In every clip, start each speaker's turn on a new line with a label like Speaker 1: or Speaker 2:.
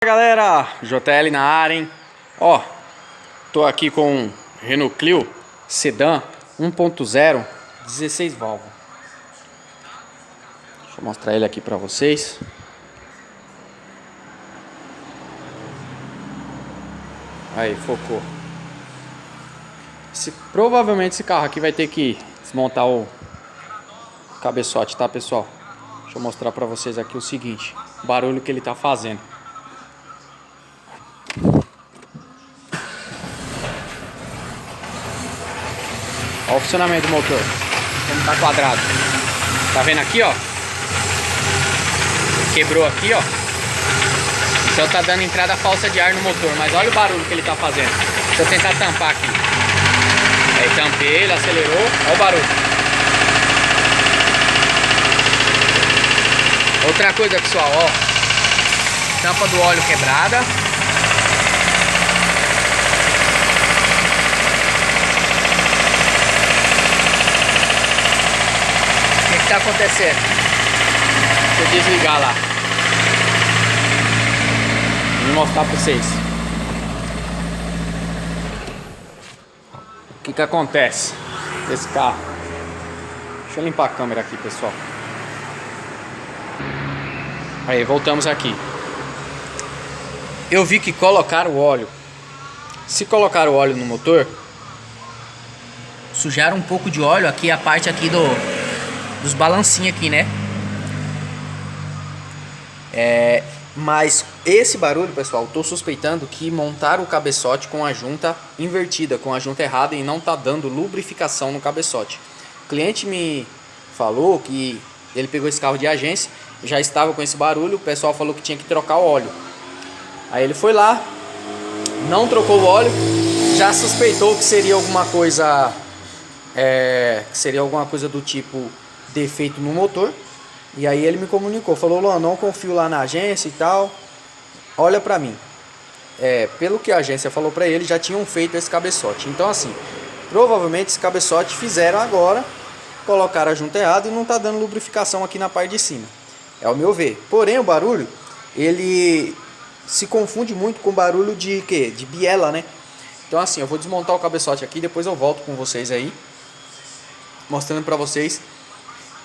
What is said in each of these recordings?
Speaker 1: Fala galera, JL na área, hein? Ó, tô aqui com um Renault Clio Sedan 1.0 16 válvulas. Deixa eu mostrar ele aqui pra vocês. Aí, focou. Provavelmente esse carro aqui vai ter que desmontar o cabeçote, tá, pessoal? Deixa eu mostrar pra vocês aqui o seguinte, o barulho que ele tá fazendo. Olha o funcionamento do motor, como tá quadrado. Tá vendo aqui, ó? Quebrou aqui, ó. Então tá dando entrada falsa de ar no motor. Mas olha o barulho que ele tá fazendo. Deixa eu tentar tampar aqui. Aí tampei, ele acelerou. Olha o barulho. Outra coisa, pessoal, ó. Tampa do óleo quebrada. O que tá acontecendo? Deixa eu desligar lá. Vou mostrar pra vocês. O que acontece desse carro? Deixa eu limpar a câmera aqui, pessoal. Aí, voltamos aqui. Eu vi que colocaram o óleo. Se colocar o óleo no motor, sujaram um pouco de óleo aqui, a parte aqui dos balancinhos aqui, né? Mas esse barulho, pessoal, tô suspeitando que montaram o cabeçote com a junta invertida, com a junta errada, e não tá dando lubrificação no cabeçote. O cliente me falou que ele pegou esse carro de agência, já estava com esse barulho, o pessoal falou que tinha que trocar o óleo. Aí ele foi lá, não trocou o óleo, já suspeitou que seria alguma coisa, do tipo defeito no motor. E aí ele me comunicou, falou: Luan, não confio lá na agência e tal, olha pra mim. Pelo que a agência falou pra ele, já tinham feito esse cabeçote. Então assim, provavelmente esse cabeçote fizeram agora, colocaram a junta errada e não tá dando lubrificação aqui na parte de cima. É o meu ver. Porém o barulho, ele se confunde muito com barulho de quê? De biela, né? Então assim, eu vou desmontar o cabeçote aqui, depois eu volto com vocês aí, mostrando pra vocês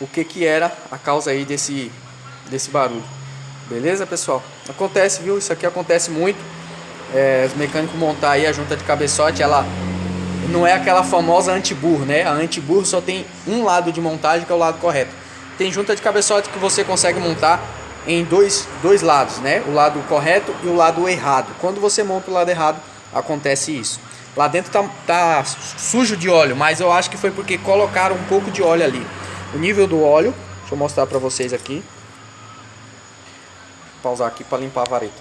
Speaker 1: o que era a causa aí desse barulho. Beleza, pessoal? Acontece, viu? Isso aqui acontece muito. Os mecânicos montar aí a junta de cabeçote, ela não é aquela famosa anti-burro, né? A anti-burro só tem um lado de montagem, que é o lado correto. Tem junta de cabeçote que você consegue montar em dois lados, né? O lado correto e o lado errado. Quando você monta o lado errado, acontece isso. Lá dentro tá sujo de óleo, mas eu acho que foi porque colocaram um pouco de óleo ali. O nível do óleo, deixa eu mostrar pra vocês aqui. Vou pausar aqui pra limpar a vareta.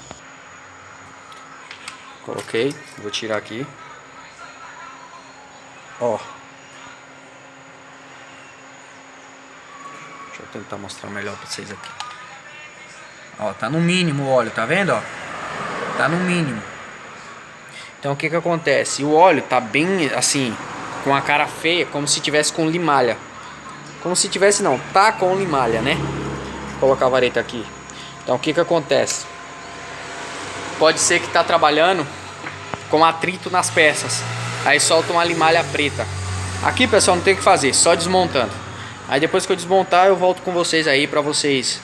Speaker 1: Coloquei, vou tirar aqui. Ó. Deixa eu tentar mostrar melhor pra vocês aqui. Ó, tá no mínimo o óleo, tá vendo, ó? Tá no mínimo. Então o que acontece? O óleo tá bem assim, com a cara feia, como se tivesse com limalha. Como se tivesse, não, tá com limalha, né? Vou colocar a vareta aqui. Então o que acontece? Pode ser que tá trabalhando com atrito nas peças. Aí solta uma limalha preta. Aqui, pessoal, não tem o que fazer, só desmontando. Aí depois que eu desmontar, eu volto com vocês aí pra vocês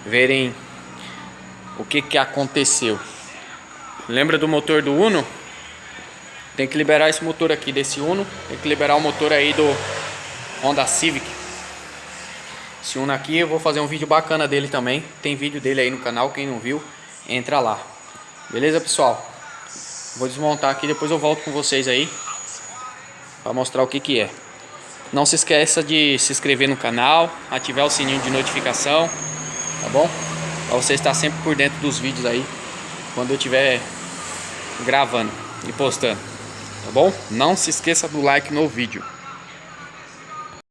Speaker 1: verem o que aconteceu. Lembra do motor do Uno? Tem que liberar esse motor aqui desse Uno. Tem que liberar o motor aí do Honda Civic. Esse Uno aqui, eu vou fazer um vídeo bacana dele também. Tem vídeo dele aí no canal, quem não viu, entra lá. Beleza, pessoal? Vou desmontar aqui, depois eu volto com vocês aí para mostrar o que é. Não se esqueça de se inscrever no canal, ativar o sininho de notificação, tá bom? Para você estar sempre por dentro dos vídeos aí, quando eu estiver gravando e postando, tá bom? Não se esqueça do like no vídeo.